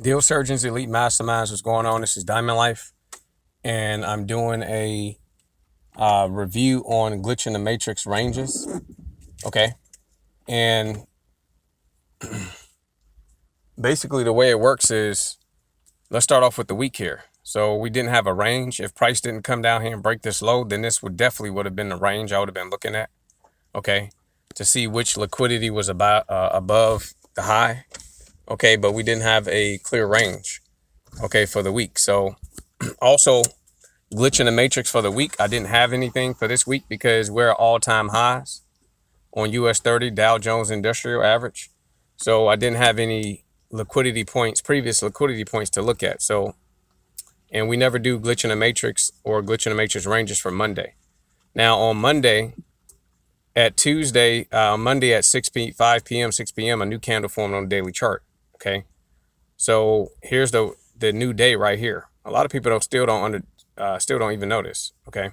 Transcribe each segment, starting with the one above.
Deal Surgeons Elite Masterminds, what's going on? This is Diamond Life, and I'm doing a review on glitch in the matrix ranges. Okay, and basically the way it works is, let's start off with the week here. So we didn't have a range. If price didn't come down here and break this low, then this would have been the range I would have been looking at. Okay, to see which liquidity was about above the high. Okay, but we didn't have a clear range. Okay, for the week. So also, glitch in the matrix for the week, I didn't have anything for this week because we're at all-time highs on US30, Dow Jones Industrial Average. So I didn't have any previous liquidity points to look at. So, and we never do glitch in the matrix or glitch in the matrix ranges for Monday. Now on Monday at 5 p.m., 6 p.m., a new candle formed on the daily chart. Okay. So here's the new day right here. A lot of people still don't even notice. Okay.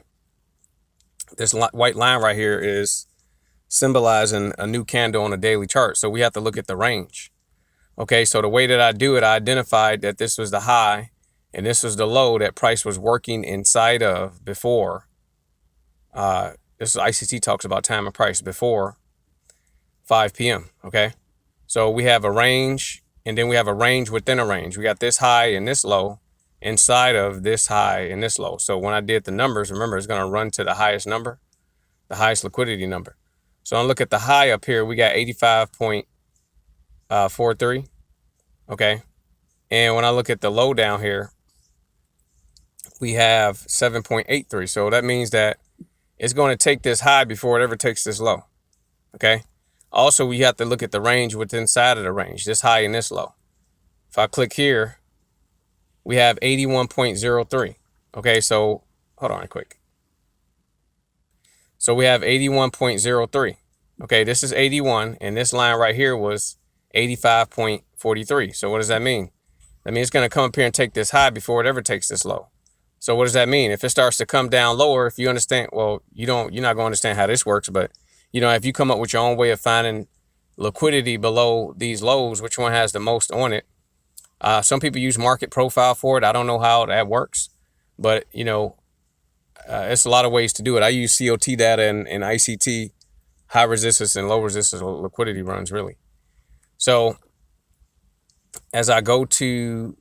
This white line right here is symbolizing a new candle on a daily chart. So we have to look at the range. Okay. So the way that I do it, I identified that this was the high and this was the low that price was working inside of before. This is ICT talks about time and price before 5 p.m. Okay. So we have a range and then we have a range within a range. We got this high and this low inside of this high and this low. So when I did the numbers, remember, it's going to run to the highest number, the highest liquidity number. So I look at the high up here. We got 85.43. Okay. And when I look at the low down here, we have 7.83. So that means that it's going to take this high before it ever takes this low. Okay. Also, we have to look at the range within inside of the range, this high and this low. If I click here, we have 81.03. Okay, so hold on quick. So we have 81.03. Okay, this is 81, and this line right here was 85.43. So what does that mean? That means it's going to come up here and take this high before it ever takes this low. So what does that mean? If it starts to come down lower, if you understand, well, you're not going to understand how this works, but if you come up with your own way of finding liquidity below these lows, which one has the most on it? Some people use market profile for it. I don't know how that works, but it's a lot of ways to do it. I use COT data and ICT, high resistance and low resistance liquidity runs, really. So as I go to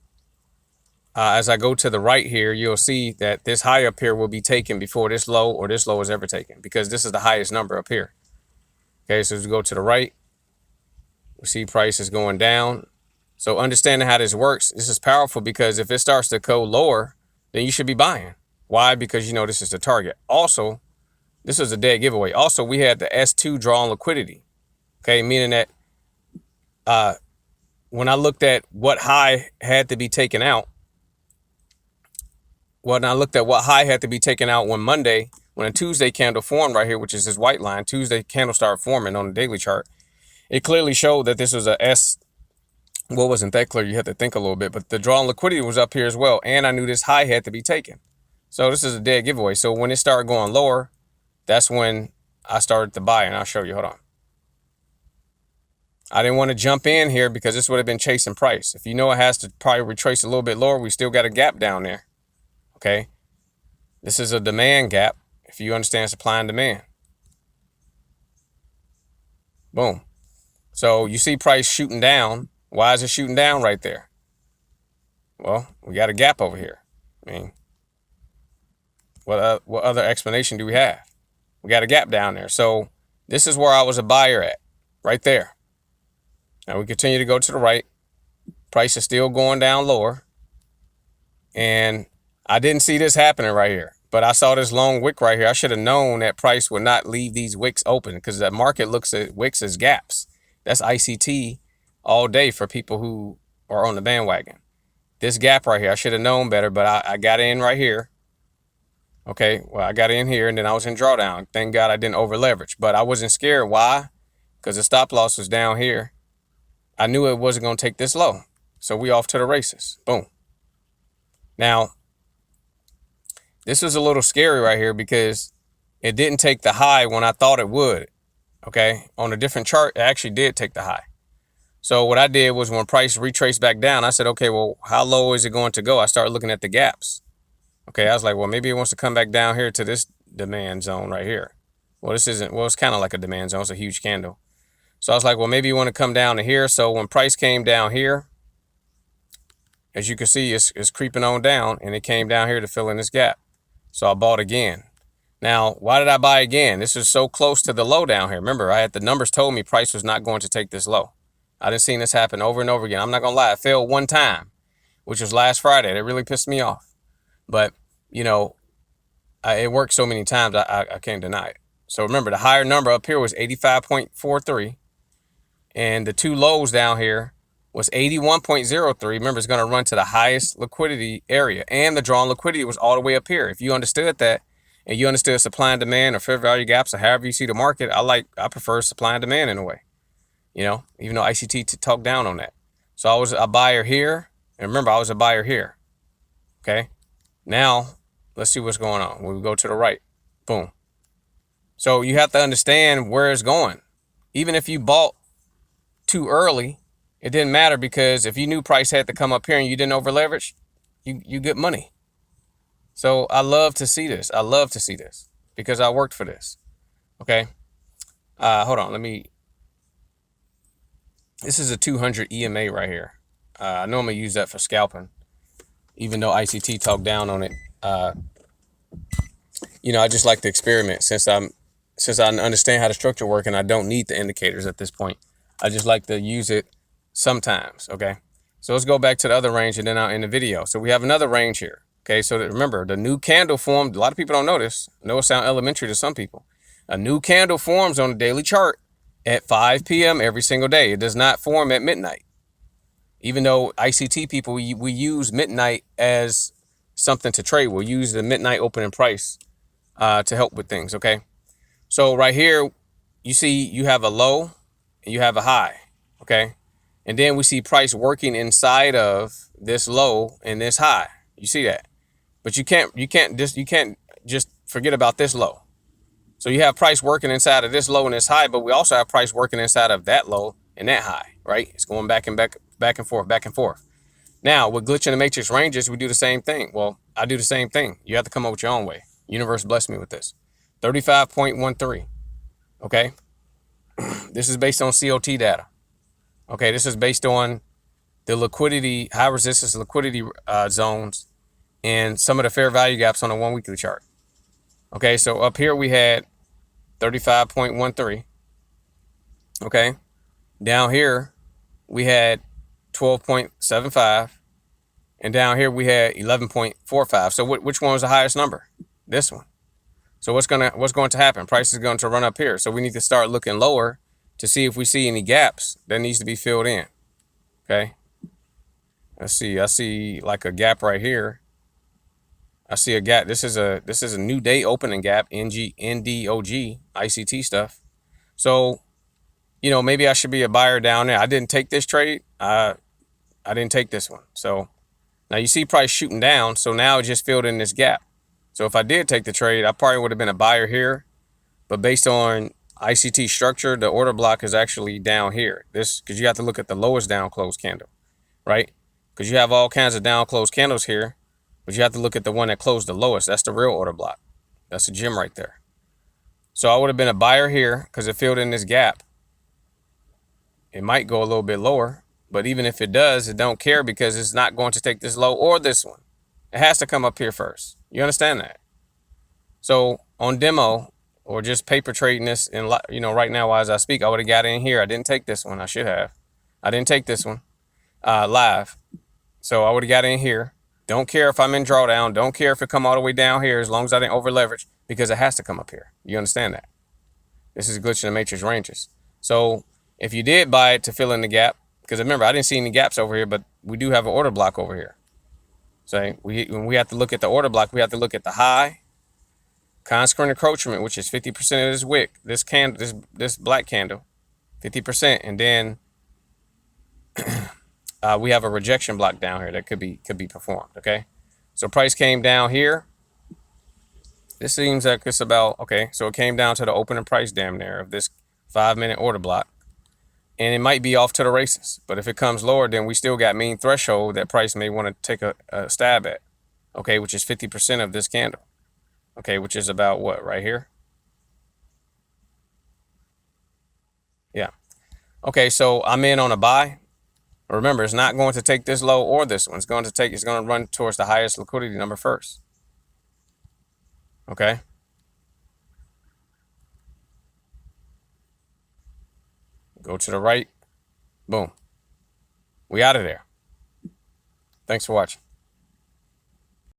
the right here, you'll see that this high up here will be taken before this low or this low is ever taken, because this is the highest number up here. Okay, so as we go to the right, we see price is going down. So understanding how this works, this is powerful, because if it starts to go lower, then you should be buying. Why? Because this is the target. Also, this was a dead giveaway. Also, we had the S2 draw on liquidity. Okay, meaning that when I looked at what high had to be taken out, when Monday, when a Tuesday candle formed right here, which is this white line, Tuesday candle started forming on the daily chart, it clearly showed that this was a S. Well, it wasn't that clear. You had to think a little bit, but the draw on liquidity was up here as well. And I knew this high had to be taken. So this is a dead giveaway. So when it started going lower, that's when I started to buy. And I'll show you. Hold on. I didn't want to jump in here because this would have been chasing price. If it has to probably retrace a little bit lower, we still got a gap down there. Okay. This is a demand gap, if you understand supply and demand. Boom. So you see price shooting down. Why is it shooting down right there? Well, we got a gap over here. I mean, what other explanation do we have? We got a gap down there. So this is where I was a buyer at, right there. Now we continue to go to the right. Price is still going down lower. And I didn't see this happening right here, but I saw this long wick right here. I should have known that price would not leave these wicks open, because the market looks at wicks as gaps. That's ICT all day for people who are on the bandwagon. This gap right here, I should have known better, but I got in right here. Okay, well, I got in here and then I was in drawdown. Thank God I didn't over leverage, but I wasn't scared. Why? Because the stop loss was down here. I knew it wasn't going to take this low. So we off to the races. Boom. Now, this was a little scary right here because it didn't take the high when I thought it would. Okay, on a different chart, it actually did take the high. So what I did was when price retraced back down, I said, okay, well, how low is it going to go? I started looking at the gaps. Okay, I was like, well, maybe it wants to come back down here to this demand zone right here. Well, this isn't, well, it's kind of like a demand zone. It's a huge candle. So I was like, well, maybe you want to come down to here. So when price came down here, as you can see, it's creeping on down, and it came down here to fill in this gap. So I bought again. Now, why did I buy again? This is so close to the low down here. Remember, I had the numbers told me price was not going to take this low. I done seen this happen over and over again. I'm not going to lie. It failed one time, which was last Friday. That really pissed me off. But, you know, it worked so many times, I can't deny it. So remember, the higher number up here was 85.43. And the two lows down here was 81.03. Remember, it's going to run to the highest liquidity area. And the drawn liquidity was all the way up here. If you understood that, and you understood supply and demand or fair value gaps or however you see the market, I prefer supply and demand in a way. You know, even though ICT talked down on that. So I was a buyer here. And remember, I was a buyer here. Okay. Now, let's see what's going on. When we go to the right, boom. So you have to understand where it's going. Even if you bought too early, it didn't matter, because if you knew price had to come up here and you didn't over leverage, you get money. So I love to see this. I love to see this because I worked for this. Okay. Hold on. This is a 200 EMA right here. I normally use that for scalping, even though ICT talked down on it. You know, I just like to experiment since I understand how the structure works and I don't need the indicators at this point. I just like to use it sometimes. Okay. So let's go back to the other range and then I'll end the video. So we have another range here. Okay. So remember, the new candle formed. A lot of people don't know this. I know it sounds elementary to some people. A new candle forms on the daily chart at 5 p.m. every single day. It does not form at midnight. Even though ICT people, we use midnight as something to trade. We'll use the midnight opening price to help with things. Okay. So right here, you see you have a low and you have a high. Okay. And then we see price working inside of this low and this high. You see that? But you can't just forget about this low. So you have price working inside of this low and this high, but we also have price working inside of that low and that high, right? It's going back and forth. Now, with glitch in the matrix ranges, we do the same thing. Well, I do the same thing. You have to come up with your own way. Universe blessed me with this. 35.13. Okay. This is based on COT data. Okay. This is based on the liquidity, high resistance liquidity zones and some of the fair value gaps on the 1 weekly chart. Okay. So up here we had 35.13. Okay. Down here we had 12.75. And down here we had 11.45. So which one was the highest number? This one. So what's going to happen? Price is going to run up here. So we need to start looking lower to see if we see any gaps that needs to be filled in. Okay. Let's see. I see like a gap right here. I see a gap. This is a new day opening gap, NDOG, ICT stuff. So, you know, maybe I should be a buyer down there. I didn't take this trade. I didn't take this one. So now you see price shooting down. So now it just filled in this gap. So if I did take the trade, I probably would have been a buyer here. But based on ICT structure, the order block is actually down here. This, because you have to look at the lowest down closed candle, right? Because you have all kinds of down closed candles here, but you have to look at the one that closed the lowest. That's the real order block. That's a gem right there. So I would have been a buyer here because it filled in this gap. It might go a little bit lower, but even if it does, it don't care because it's not going to take this low or this one. It has to come up here first. You understand that? So on demo or just paper trading this, and you know, right now as I speak, I would have got in here. I didn't take this one. I should have. I didn't take this one live. So I would have got in here. Don't care if I'm in drawdown. Don't care if it come all the way down here as long as I didn't over leverage because it has to come up here. You understand that? This is glitch in the matrix ranges. So if you did buy it to fill in the gap, because remember, I didn't see any gaps over here, but we do have an order block over here. So when we have to look at the order block, we have to look at the high, consequent encroachment, which is 50% of this wick, this candle, this black candle, 50%, and then we have a rejection block down here that could be performed. Okay, so price came down here. This seems like it's about okay. So it came down to the opening price damn near of this 5-minute order block, and it might be off to the races. But if it comes lower, then we still got mean threshold that price may want to take a stab at, okay, which is 50% of this candle, okay, which is about what, right here? Yeah. Okay, so I'm in on a buy. Remember, it's not going to take this low or this one. It's going to run towards the highest liquidity number first. Okay. Go to the right. Boom. We out of there. Thanks for watching.